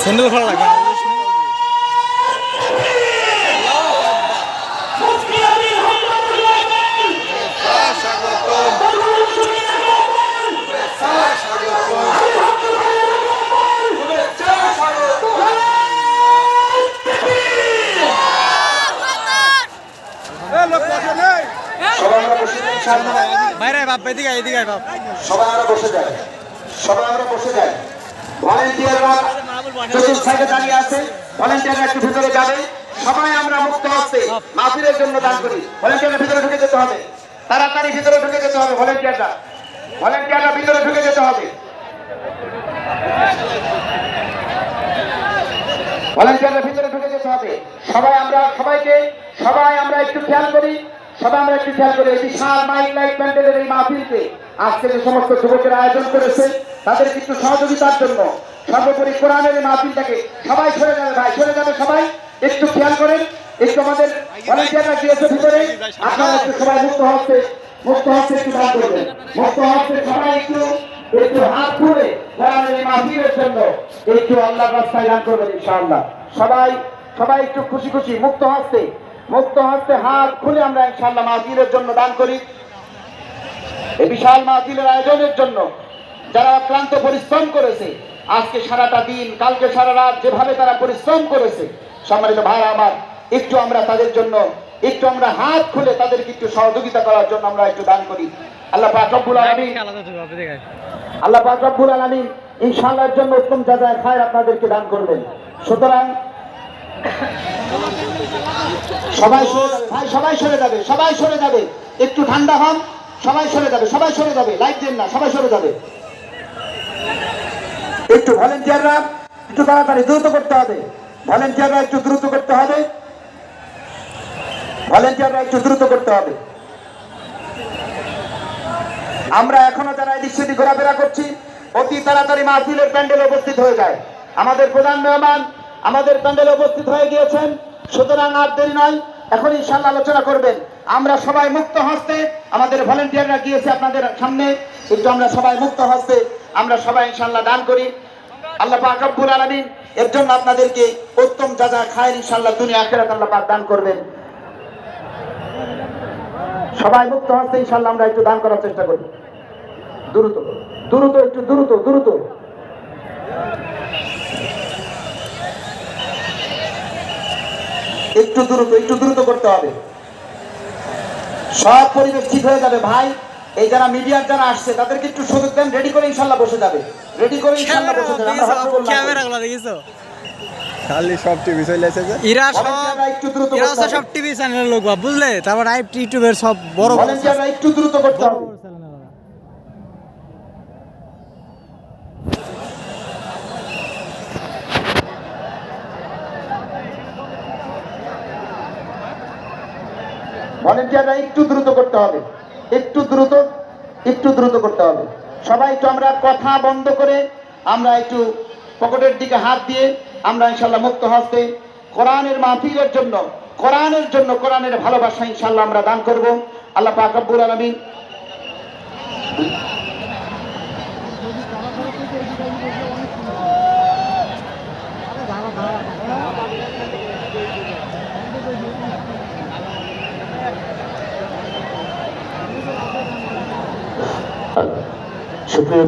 Sandal ভালো লাগে বাইরে বাপ এদিকে এদিকে বাপ সবাই আমরা বসে যাই, সবাই আমরা বসে যাই। ভলেন্টিয়াররা চতুর্থ সাইডে দাঁড়িয়ে আছে, ভলেন্টিয়াররা একটু ভিতরে যাবে। সবাই আমরা মুক্ত হস্তে মাহফিলের জন্য দান করি। ভলেন্টিয়াররা ভিতরে ঢুকে যেতে হবে, তাড়াতাড়ি ভিতরে ঢুকে যেতে হবে। ভলেন্টিয়াররা ভিতরে ঢুকে যেতে হবে। ভলেন্টিয়াররা ভিতরে ঢুকে যেতে হবে। সবাই আমরা একটু খেয়াল করি। এই বিশাল মাইক লাইট প্যান্ডেলের এই মাহফিলকে আজকে যে সমস্ত যুবকের আয়োজন করেছে তাদের কিছু সহযোগিতার জন্য সর্বোপরি কোরআনের এই মাহফিলটাকে সবাই সরে যাবে, ভাই সরে যাবে। সবাই একটু খেয়াল করেন, একটু আমাদের ভলেন্টিয়াররা গিয়েছে ভিতরে, আপনারা একটু সবাই মুক্ত হচ্ছে একটু দান করবেন। মুক্ত হচ্ছে সবাই একটু হাত তুলে কোরআনের এই মাহফিলের জন্য একটু আল্লাহর রাস্তায় দান করবেন ইনশাআল্লাহ। সবাই একটু খুশি খুশি মুক্ত হস্তে হাত খুলে আমরা ইনশাআল্লাহ মাহফিলের জন্য দান করি। এই বিশাল মাহফিলের আয়োজনের জন্য যারা অক্লান্ত পরিশ্রম করেছে, আজকে সারাটা দিন, কালকে সারা রাত যেভাবে তারা পরিশ্রম করেছে, সম্মানিত ভাইরা আমার, একটু আমরা তাদের জন্য একটু আমরা হাত খুলে তাদেরকে একটু সহযোগিতা করার জন্য আমরা একটু দান করি। আল্লাহ পাক রব্বুল আলামিন ইনশাআল্লাহ এর জন্য উত্তম জাযায়ে খায়র আপনাদেরকে দান করবেন। সুতরাং সবাই সরে যাবে, একটু ঠান্ডা হন। সবাই সরে যাবে, লাইট দেন না, সবাই সরে যাবে। একটু ভলেন্টিয়াররা একটু তাড়াতাড়ি দ্রুত করতে হবে। আমরা এখনো যারা এদিক সেদিক ঘোরাফেরা করছি, অতি তাড়াতাড়ি মাহফিলের প্যান্ডেলে উপস্থিত হয়ে যায়। আমাদের প্রধান মেহমান আমাদের প্যান্ডেলে উপস্থিত হয়ে গিয়েছেন। সুতরাং আর দেরি নয়, এখন ইনশাআল্লাহ আলোচনা করবেন। আমরা সবাই মুক্ত হস্তে, আমাদের ভলেন্টিয়াররা গিয়েছে আপনাদের সামনে, একটু আমরা সবাই মুক্ত হস্তে আমরা সবাই ইনশাআল্লাহ দান করি। আল্লাহ পাক রব্বুল আলামিন এর জন্য আপনাদেরকে উত্তম জাযায়ে খায়র ইনশাআল্লাহ দুনিয়া আখিরাত আল্লাহ পাক দান করবেন। সবাই মুক্ত হস্তে ইনশাআল্লাহ আমরা একটু দান করার চেষ্টা করি। দ্রুত একটু দ্রুত একটু দ্রুত করতে হবে। সব পরিবেশ ঠিক হয়ে যাবে ভাই। এই যারা মিডিয়ার যারা আসছে তাদেরকে একটু সুযোগ দেন, রেডি করে ইনশাআল্লাহ বসে যাবে। ক্যামেরাগুলো দেখিছো? খালি সব টিভি চলে এসেছে। সব টিভি চ্যানেলের লোক বুঝলে, তারপর ইউটিউবের সব বড় ভলেন্টিয়াররা একটু দ্রুত করতে হবে। ভলেন্টিয়াররা একটু দ্রুত করতে হবে, একটু দ্রুত করতে হবে। সবাই একটু আমরা কথা বন্ধ করে আমরা একটু পকেটের দিকে হাত দিয়ে আমরা ইনশাআল্লাহ মুক্ত হস্তে কোরআনের মাহফিলের জন্য কোরআনের ভালোবাসা ইনশাআল্লাহ আমরা দান করব। আল্লাহ পাক রব্বুল আলামিন সুপ্রিয়